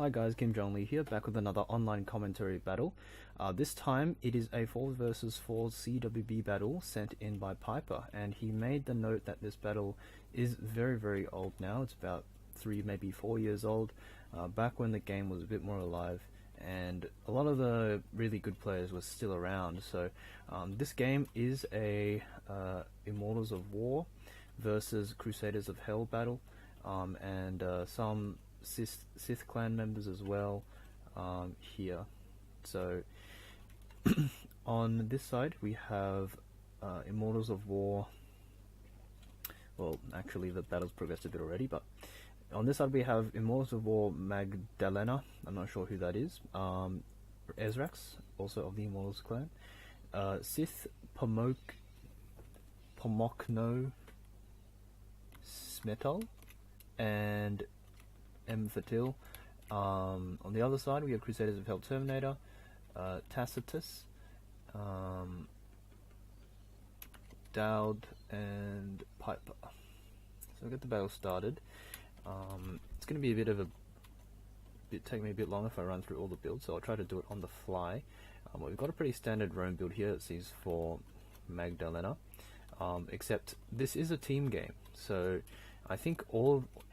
Hi guys, Kim Jong Lee here, back with another online commentary battle. This time it is a 4 versus 4 CWB battle sent in by Piper, and he made the note that this battle is very old now. It's about 3, maybe 4 years old, back when the game was a bit more alive and a lot of the really good players were still around. So this game is a Immortals of War versus Crusaders of Hell battle, and some Sith clan members as well here. So on this side we have Immortals of War. Well, actually the battle's progressed a bit already, but on this side we have Immortals of War Magdalena, I'm not sure who that is, Esrax, also of the Immortals clan, Sith Pomokno Smetal, and M.fathil. On the other side we have Crusaders of Hell Terminator, Tacitus, Daud, and Piper. So we'll get the battle started. It's going to be take me a bit longer if I run through all the builds, so I'll try to do it on the fly. We've got a pretty standard roam build here, it seems, for Magdalena, except this is a team game, so I think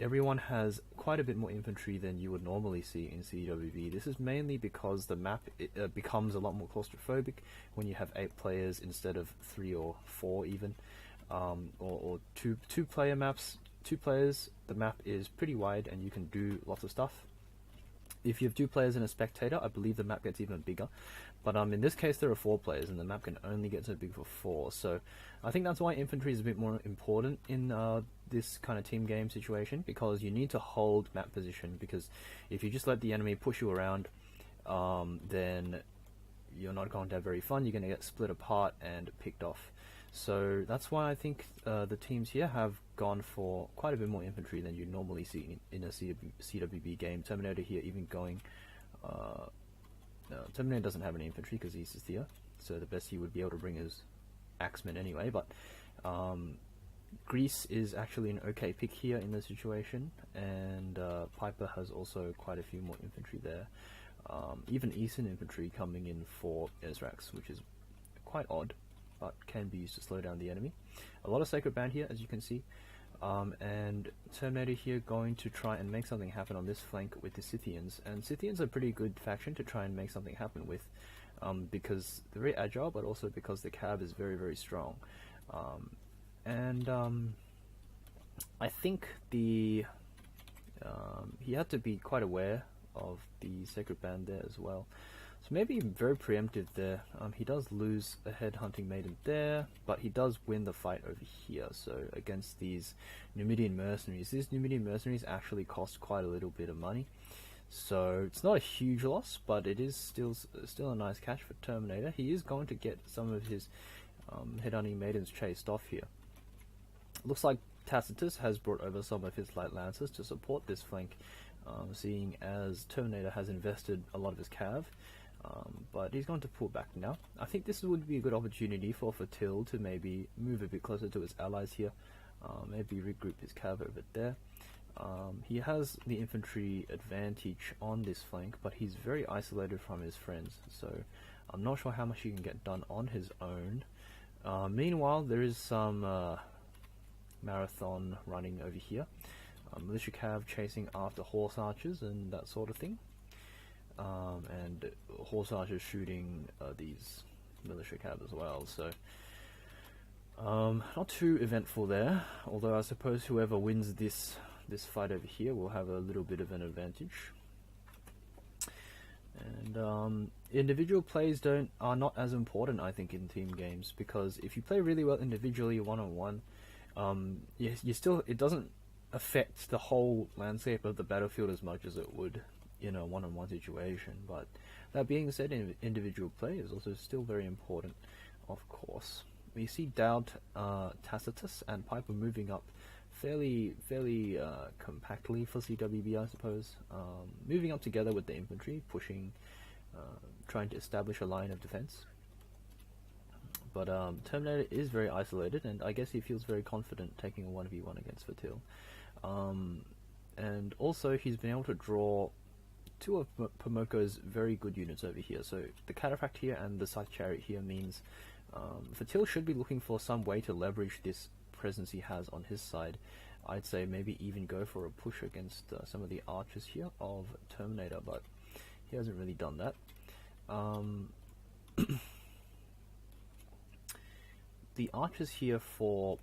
everyone has quite a bit more infantry than you would normally see in CWB. This is mainly because the map becomes a lot more claustrophobic when you have 8 players instead of 3 or 4 even, or two player maps. 2 players, the map is pretty wide and you can do lots of stuff. If you have 2 players and a spectator, I believe the map gets even bigger. But in this case there are 4 players and the map can only get so big for 4. So I think that's why infantry is a bit more important in this kind of team game situation, because you need to hold map position, because if you just let the enemy push you around, then you're not going to have very fun. You're going to get split apart and picked off. So that's why I think the teams here have gone for quite a bit more infantry than you normally see in a CWB game. Terminator here even going... no, Terminator doesn't have any infantry because he's Scythia, so the best he would be able to bring is axemen anyway, but Greece is actually an okay pick here in this situation, and Piper has also quite a few more infantry there. Even Eastern infantry coming in for Esrax, which is quite odd, but can be used to slow down the enemy. A lot of Sacred Band here, as you can see, and Terminator here going to try and make something happen on this flank with the Scythians, and Scythians are a pretty good faction to try and make something happen with, because they're very agile, but also because the cab is very strong. I think he had to be quite aware of the Sacred Band there as well. So maybe very preemptive there. He does lose a headhunting maiden there, but he does win the fight over here. So against these Numidian mercenaries, these Numidian mercenaries actually cost quite a little bit of money. So it's not a huge loss, but it is still a nice catch for Terminator. He is going to get some of his headhunting maidens chased off here. Looks like Tacitus has brought over some of his light lancers to support this flank, seeing as Terminator has invested a lot of his cav. But he's going to pull back now. I think this would be a good opportunity for M.fathil to maybe move a bit closer to his allies here, maybe regroup his cav over there. He has the infantry advantage on this flank, but he's very isolated from his friends, so I'm not sure how much he can get done on his own. Meanwhile, there is some marathon running over here. Militia cav chasing after horse archers and that sort of thing. And horse archers shooting these militia cav as well, so not too eventful there, although I suppose whoever wins this fight over here will have a little bit of an advantage. And individual plays are not as important, I think, in team games, because if you play really well individually one-on-one, it doesn't affect the whole landscape of the battlefield as much as it would in a one-on-one situation. But that being said, individual play is also still very important, of course. We see Daud, Tacitus, and Piper moving up fairly compactly for CWB, I suppose. Moving up together with the infantry, pushing, trying to establish a line of defense. But Terminator is very isolated, and I guess he feels very confident taking a 1v1 against M.fathil. And also he's been able to draw two of Pomoko's very good units over here. So the Cataphract here and the Scythe Chariot here means Fatil should be looking for some way to leverage this presence he has on his side. I'd say maybe even go for a push against some of the archers here of Terminator, but he hasn't really done that. The archers here for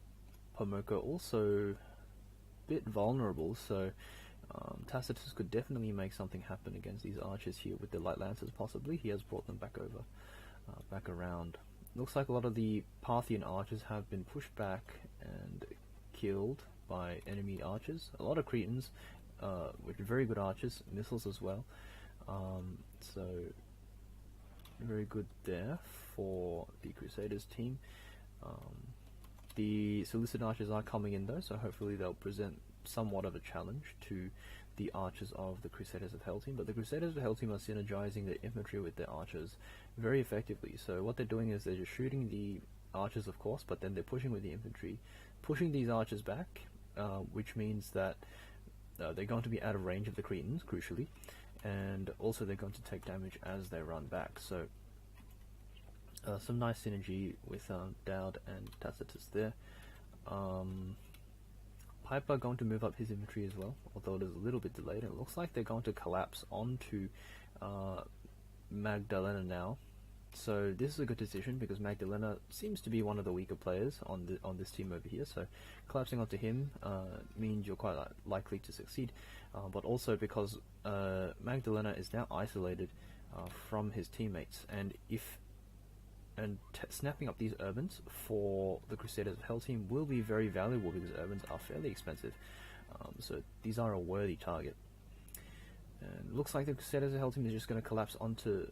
Pomoko also a bit vulnerable, so Tacitus could definitely make something happen against these archers here with the light lancers. Possibly he has brought them back over, back around. Looks like a lot of the Parthian archers have been pushed back and killed by enemy archers. A lot of Cretans, with very good archers, missiles as well. So very good there for the Crusaders team. The Seleucid archers are coming in though, so hopefully they'll present somewhat of a challenge to the archers of the Crusaders of Hell team. But the Crusaders of Hell team are synergizing their infantry with their archers very effectively. So what they're doing is they're just shooting the archers, of course, but then they're pushing with the infantry, pushing these archers back, which means that they're going to be out of range of the Cretans, crucially, and also they're going to take damage as they run back. So some nice synergy with Daud and Tacitus there. Piper going to move up his infantry as well, although it is a little bit delayed. It looks like they're going to collapse onto Magdalena now. So this is a good decision because Magdalena seems to be one of the weaker players on this team over here. So collapsing onto him means you're quite likely to succeed, but also because Magdalena is now isolated from his teammates, and snapping up these urbans for the Crusaders of Hell team will be very valuable because urbans are fairly expensive. So these are a worthy target. And looks like the Crusaders of Hell team is just going to collapse onto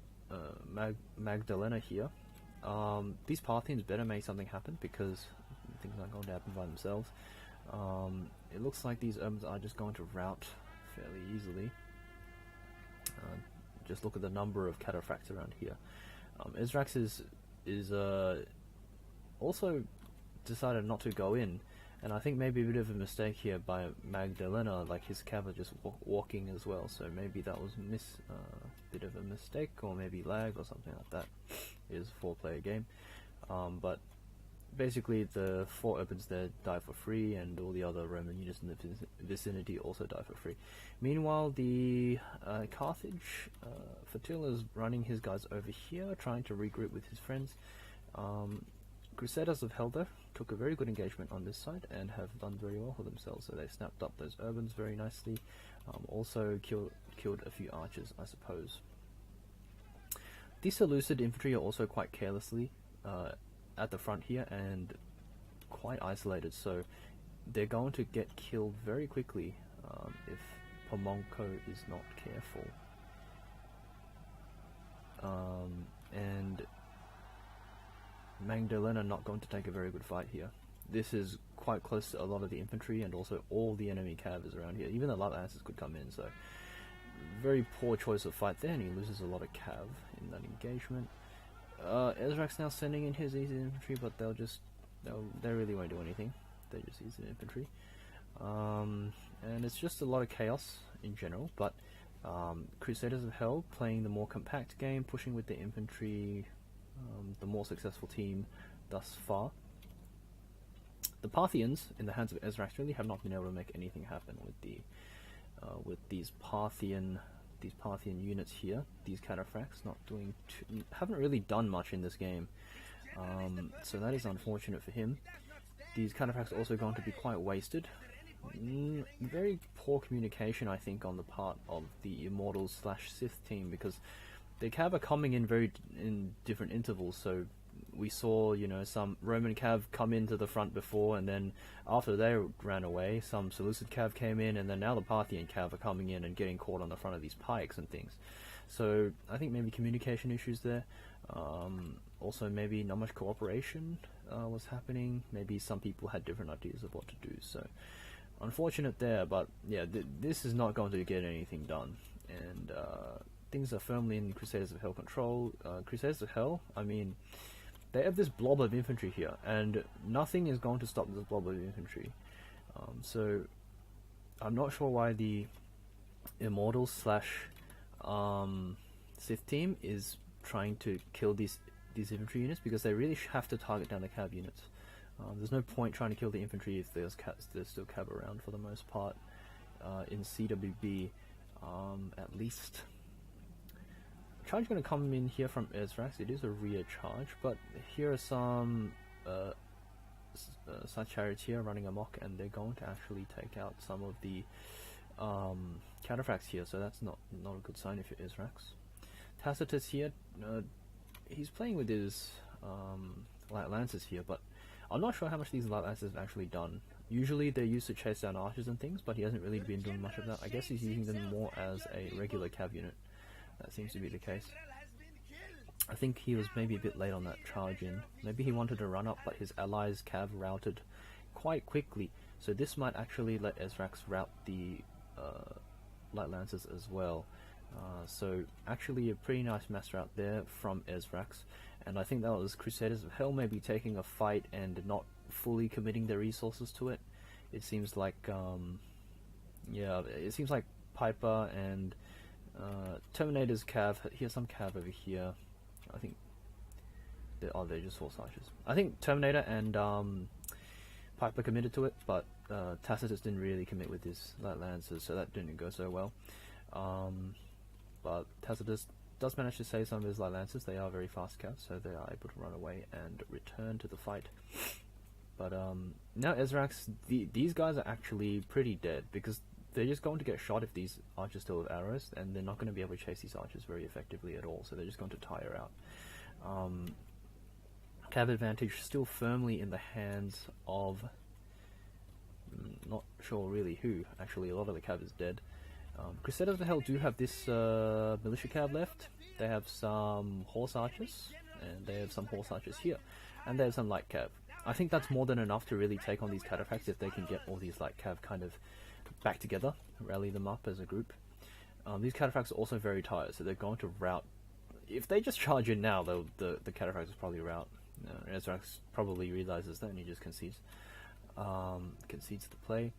Magdalena here. These Parthians better make something happen because things aren't going to happen by themselves. It looks like these urbans are just going to rout fairly easily. Just look at the number of cataphracts around here. Esrax is also decided not to go in, and I think maybe a bit of a mistake here by Magdalena, like his cav are just walking as well, so maybe that was bit of a mistake, or maybe lag or something like that. It is a 4-player game, but basically the 4 urbans there die for free, and all the other Roman units in the vicinity also die for free. Meanwhile, the Carthage, M.fathil is running his guys over here, trying to regroup with his friends. Crusaders of Hell though took a very good engagement on this side and have done very well for themselves, so they snapped up those urbans very nicely. Also killed a few archers, I suppose. The Seleucid infantry are also quite carelessly at the front here and quite isolated, so they're going to get killed very quickly if Pomoko is not careful. And Magdalena not going to take a very good fight here. This is quite close to a lot of the infantry and also all the enemy cav is around here. Even the light lancers could come in, so very poor choice of fight there, and he loses a lot of cav in that engagement. Esrax now sending in his easy infantry, but they really won't do anything. They just use the infantry. And it's just a lot of chaos in general, but Crusaders of Hell playing the more compact game, pushing with the infantry, the more successful team thus far. The Parthians, in the hands of Esrax, really have not been able to make anything happen with these Parthian units here. These cataphracts haven't really done much in this game, so that is unfortunate for him. These cataphracts are also going to be quite wasted. Very poor communication, I think, on the part of the Immortals / Sith team, because the cav are coming in different intervals. So we saw, some Roman cav come into the front before, and then after they ran away, some Seleucid cav came in, and then now the Parthian cav are coming in and getting caught on the front of these pikes and things. So I think maybe communication issues there. Also maybe not much cooperation was happening. Maybe some people had different ideas of what to do. So unfortunate there, but yeah, this is not going to get anything done. And things are firmly in Crusaders of Hell control. Crusaders of Hell, I mean, they have this blob of infantry here, and nothing is going to stop this blob of infantry. So I'm not sure why the Immortals / Sith team is trying to kill these infantry units because they really have to target down the cav units. There's no point trying to kill the infantry if there's still cav around for the most part. In CWB, at least. Charge going to come in here from Esrax. It is a rear charge, but here are some chariots here running amok, and they're going to actually take out some of the cataphracts here, so that's not a good sign if you're Esrax. Tacitus here, he's playing with his light lances here, but I'm not sure how much these light lances have actually done. Usually they're used to chase down archers and things, but he hasn't really been doing much of that. I guess he's using them more as a regular cav unit. That seems to be the case. I think he was maybe a bit late on that charge in. Maybe he wanted to run up, but his allies cav routed quite quickly. So this might actually let Esrax route the light lances as well. So actually a pretty nice mass route there from Esrax. And I think that was Crusaders of Hell maybe taking a fight and not fully committing their resources to it. It seems like, yeah, it seems like Piper and Terminator's cav. Here's some cav over here. I think they're just horse archers. I think Terminator and Piper committed to it, but Tacitus didn't really commit with his light lances, so that didn't go so well. But Tacitus does manage to save some of his light lances. They are very fast cav, so they are able to run away and return to the fight. But now Esrax, these guys are actually pretty dead, because they're just going to get shot if these archers still have arrows, and they're not going to be able to chase these archers very effectively at all, so they're just going to tire out. Cav advantage still firmly in the hands of, not sure really who. Actually, a lot of the cav is dead. Crusaders of Hell do have this militia cav left. They have some horse archers, and they have some horse archers here, and they have some light cav. I think that's more than enough to really take on these cataphracts if they can get all these light cav kind of back together, rally them up as a group. These cataphracts are also very tired, so they're going to rout. If they just charge in now, the cataphracts will probably rout. Esrax probably realizes that and he just concedes the play.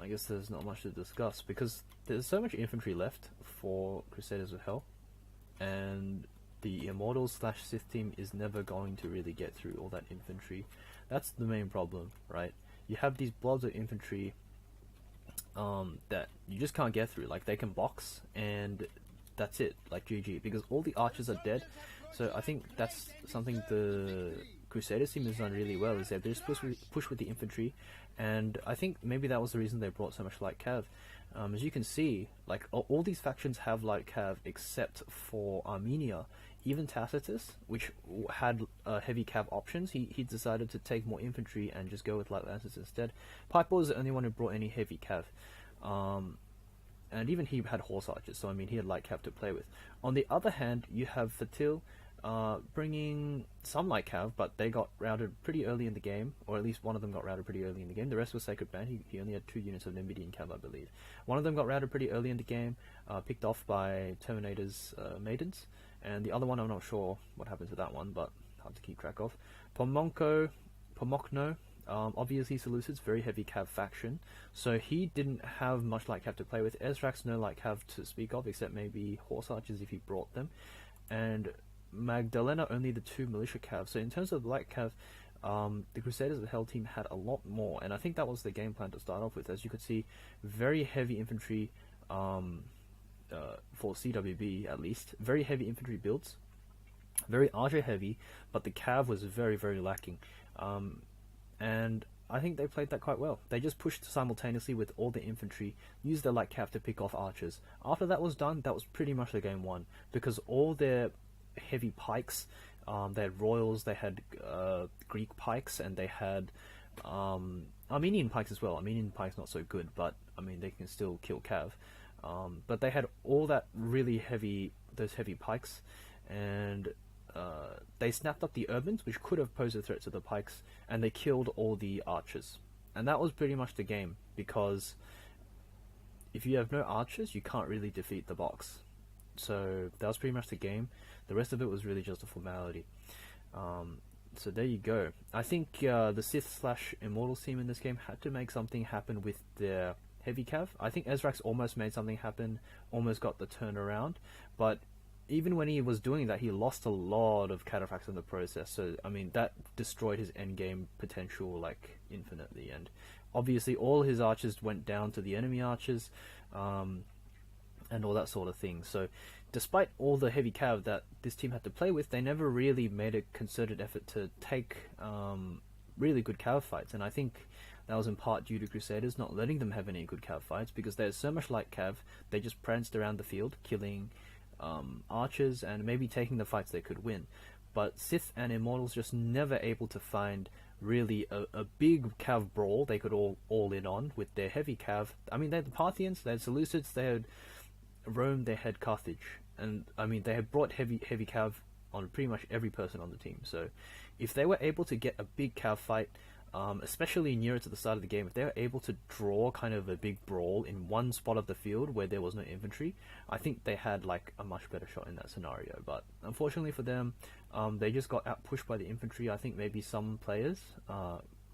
I guess there's not much to discuss because there's so much infantry left for Crusaders of Hell, and the Immortals / Sith team is never going to really get through all that infantry. That's the main problem, right? You have these blobs of infantry that you just can't get through. Like, they can box and that's it, like GG, because all the archers are dead. So I think that's something the Crusaders team has done really well, is that they just push with the infantry, and I think maybe that was the reason they brought so much light cav. As you can see, like all these factions have light cav except for Armenia. Even Tacitus, which had heavy cav options, he decided to take more infantry and just go with light lances instead. Piper was the only one who brought any heavy cav. And even he had horse archers, so I mean he had light cav to play with. On the other hand, you have M.fathil bringing some light cav, but they got routed pretty early in the game, or at least one of them got routed pretty early in the game. The rest was Sacred Band. He only had 2 units of Numidian cav, I believe. One of them got routed pretty early in the game, picked off by Terminator's maidens, and the other one I'm not sure what happened to that one, but hard to keep track of. Pomokno, obviously Seleucids, very heavy cav faction, so he didn't have much light cav to play with. Esrax, no light cav to speak of, except maybe horse archers if he brought them, and Magdalena only the 2 militia cav. So in terms of light cav, the Crusaders of Hell team had a lot more, and I think that was the game plan to start off with. As you could see, very heavy infantry for CWB at least, very heavy infantry builds, very archer heavy, but the cav was very, very lacking. And I think they played that quite well. They just pushed simultaneously with all the infantry, used their light cav to pick off archers. After that was done, that was pretty much the game won, because all their heavy pikes, they had royals, they had Greek pikes, and they had Armenian pikes as well. Armenian pikes not so good, but I mean they can still kill cav. But they had all that really heavy, those heavy pikes, and they snapped up the urbans, which could have posed a threat to the pikes, and they killed all the archers. And that was pretty much the game, because if you have no archers, you can't really defeat the box. So that was pretty much the game. The rest of it was really just a formality. So there you go. I think the Sith / Immortals team in this game had to make something happen with their heavy cav. I think Esrax almost made something happen, almost got the turnaround, but even when he was doing that, he lost a lot of cataphracts in the process. So I mean, that destroyed his endgame potential like infinitely. And obviously, all his archers went down to the enemy archers, and all that sort of thing. So despite all the heavy cav that this team had to play with, they never really made a concerted effort to take really good cav fights. And I think that was in part due to Crusaders not letting them have any good cav fights, because there's so much light cav, they just pranced around the field, killing archers and maybe taking the fights they could win. But Sith and Immortals just never able to find really a big cav brawl they could all in on with their heavy cav. I mean, they had the Parthians, they had Seleucids, they had Rome, they had Carthage, and I mean, they had brought heavy cav on pretty much every person on the team. So if they were able to get a big cav fight, especially nearer to the start of the game, if they were able to draw kind of a big brawl in one spot of the field where there was no infantry, I think they had like a much better shot in that scenario. But unfortunately for them, they just got out-pushed by the infantry. I think maybe some players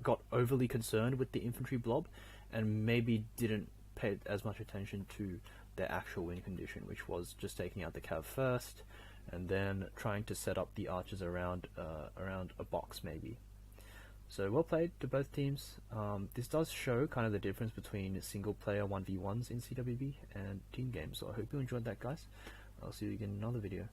got overly concerned with the infantry blob and maybe didn't pay as much attention to their actual win condition, which was just taking out the cav first and then trying to set up the archers around a box maybe. So well played to both teams. This does show kind of the difference between single player 1v1s in CWB and team games. So I hope you enjoyed that, guys. I'll see you again in another video.